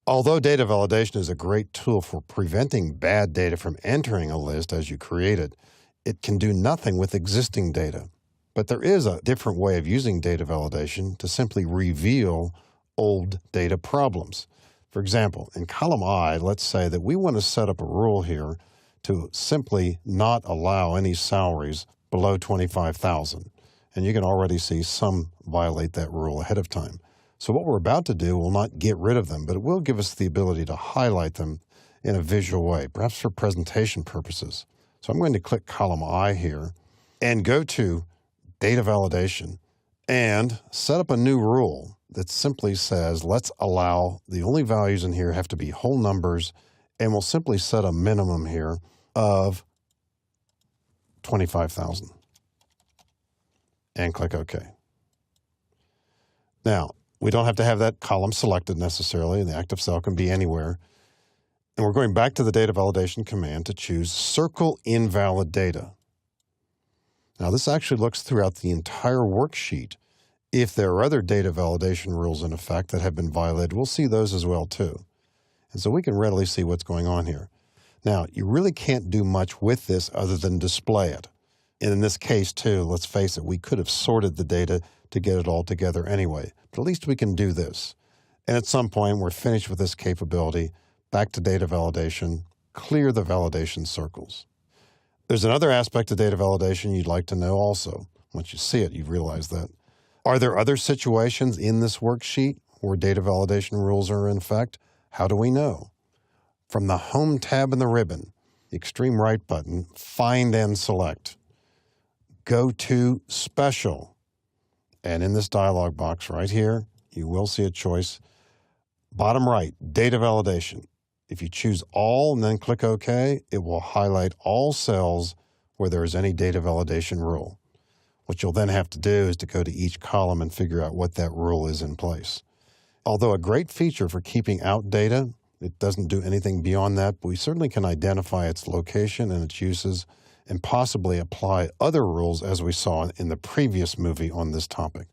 Although data validation is a great tool for preventing bad data from entering a list as you create it, it can do nothing with existing data. But there is a different way of using data validation to simply reveal old data problems. For example, in column I, let's say that we want to set up a rule here to simply not allow any salaries below $25,000. And you can already see some violate that rule ahead of time. So what we're about to do will not get rid of them, but it will give us the ability to highlight them in a visual way, perhaps for presentation purposes. So I'm going to click column I here and go to data validation and set up a new rule that simply says, let's allow the only values in here have to be whole numbers, and we'll simply set a minimum here of 25,000 and click OK. Now, we don't have to have that column selected necessarily, and the active cell can be anywhere. And we're going back to the data validation command to choose circle invalid data. Now, this actually looks throughout the entire worksheet. If there are other data validation rules in effect that have been violated, we'll see those as well too. And so we can readily see what's going on here. Now, you really can't do much with this other than display it. And in this case too, let's face it, we could have sorted the data to get it all together anyway, but at least we can do this. And at some point, we're finished with this capability, back to data validation, clear the validation circles. There's another aspect of data validation you'd like to know also. Once you see it, you realize that. Are there other situations in this worksheet where data validation rules are in effect? How do we know? From the Home tab in the ribbon, the extreme right button, Find and Select. Go to Special. And in this dialog box right here, you will see a choice. Bottom right, data validation. If you choose all and then click OK, it will highlight all cells where there is any data validation rule. What you'll then have to do is to go to each column and figure out what that rule is in place. Although a great feature for keeping out data, it doesn't do anything beyond that, but we certainly can identify its location and its uses and possibly apply other rules as we saw in the previous movie on this topic.